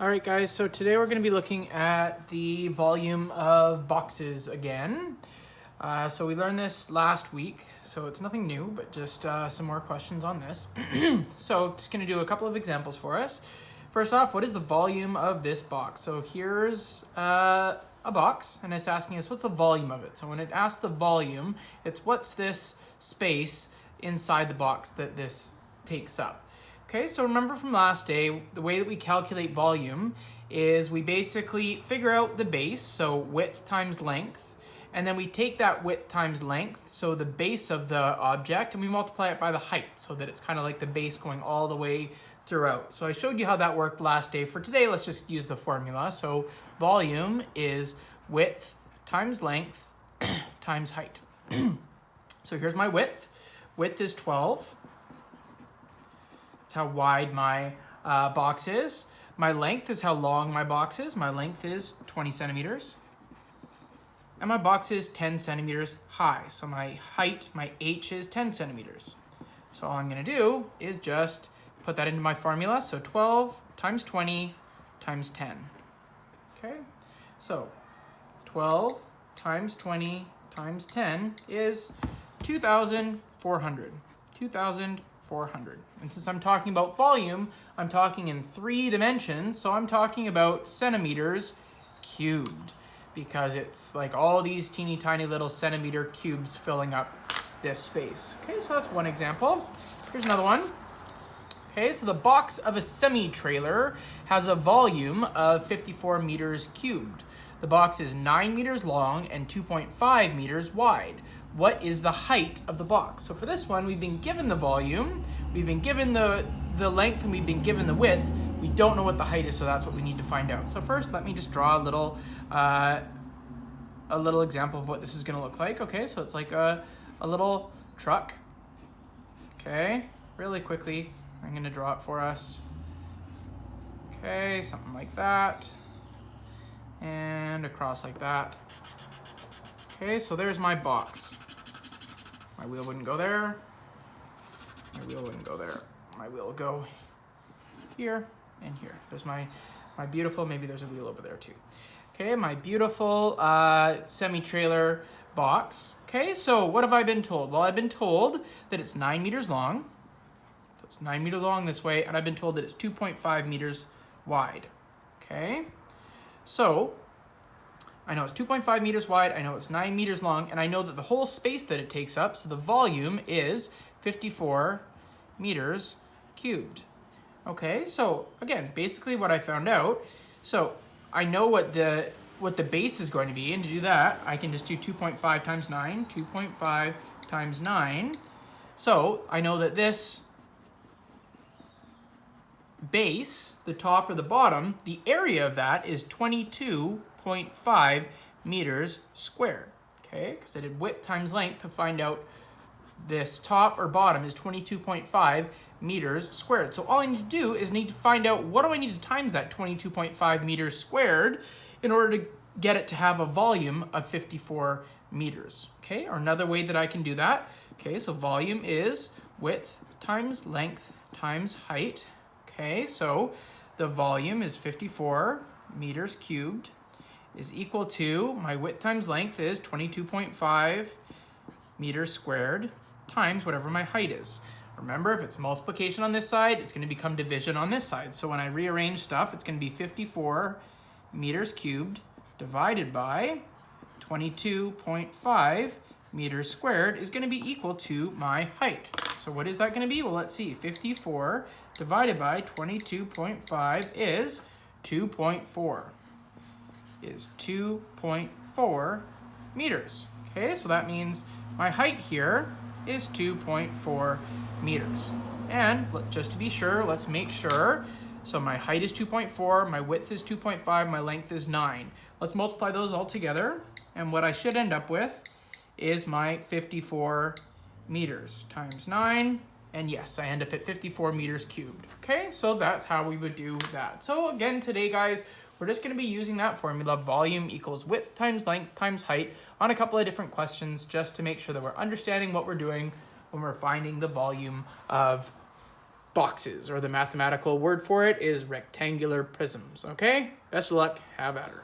All right, guys, so today we're going to be looking at the volume of boxes again. So we learned this last week, so it's nothing new, but just some more questions on this. So just going to do a couple of examples for us. First off, what is the volume of this box? So here's a box, and it's asking us what's the volume of it. So when it asks the volume, it's what's this space inside the box that this takes up. Okay, so remember from last day, the way that we calculate volume is we basically figure out the base, so width times length, and then we take that width times length, so the base of the object, and we multiply it by the height, so that it's kind of like the base going all the way throughout. So I showed you how that worked last day. For today, let's just use the formula. So volume is width times length times height. So here's my width. Width is 12. How wide my box is. My length is how long my box is. My length is 20 centimeters. And my box is 10 centimeters high. So my height, my h is 10 centimeters. So all I'm gonna do is just put that into my formula. So 12 times 20 times 10. Okay, so 12 times 20 times 10 is 2,400. 2,400. And since I'm talking about volume, I'm talking in 3 dimensions, so I'm talking about centimeters cubed, because it's like all these teeny tiny little centimeter cubes filling up this space. Okay, so that's one example. Here's another one. Okay, so the box of a semi-trailer has a volume of 54 meters cubed. The box is 9 meters long and 2.5 meters wide. What is the height of the box? So for this one, we've been given the volume, we've been given the length, and we've been given the width. We don't know what the height is, so that's what we need to find out. So first, let me just draw a little example of what this is gonna look like. Okay, so it's like a little truck. Okay, really quickly, I'm gonna draw it for us. Okay, something like that. And across like that. Okay, so there's my box. My wheel wouldn't go there. My wheel wouldn't go there. My wheel will go here and here. There's my beautiful, maybe there's a wheel over there too. Okay, my beautiful semi-trailer box. Okay, so what have I been told? Well, I've been told that it's 9 meters long. So it's 9 meters long this way, and I've been told that it's 2.5 meters wide. Okay, so I know it's 2.5 meters wide, I know it's 9 meters long, and I know that the whole space that it takes up, so the volume is 54 meters cubed. Okay, so again, basically what I found out, so I know what the base is going to be, and to do that, I can just do 2.5 times 9, 2.5 times 9. So I know that this base, the top or the bottom, the area of that is 22.5 meters squared. Okay, because I did width times length to find out this top or bottom is 22.5 meters squared. So all I need to do is need to find out what do I need to times that 22.5 meters squared in order to get it to have a volume of 54 meters. Okay, or another way that I can do that. Okay, so volume is width times length times height. Okay, so the volume is 54 meters cubed is equal to, my width times length is 22.5 meters squared times whatever my height is. Remember, if it's multiplication on this side, it's going to become division on this side. So when I rearrange stuff, it's going to be 54 meters cubed divided by 22.5 meters squared is going to be equal to my height. So what is that going to be? Well, let's see. 54 divided by 22.5 is 2.4. Is 2.4 meters. Okay, so that means my height here is 2.4 meters. And just to be sure, let's make sure. So my height is 2.4, my width is 2.5, my length is 9. Let's multiply those all together, and what I should end up with is my 54 meters times 9, and yes, I end up at 54 meters cubed. Okay, so that's how we would do that. So again, today, guys, we're just going to be using that formula, volume equals width times length times height, on a couple of different questions, just to make sure that we're understanding what we're doing when we're finding the volume of boxes, or the mathematical word for it is rectangular prisms, okay? Best of luck, have at her.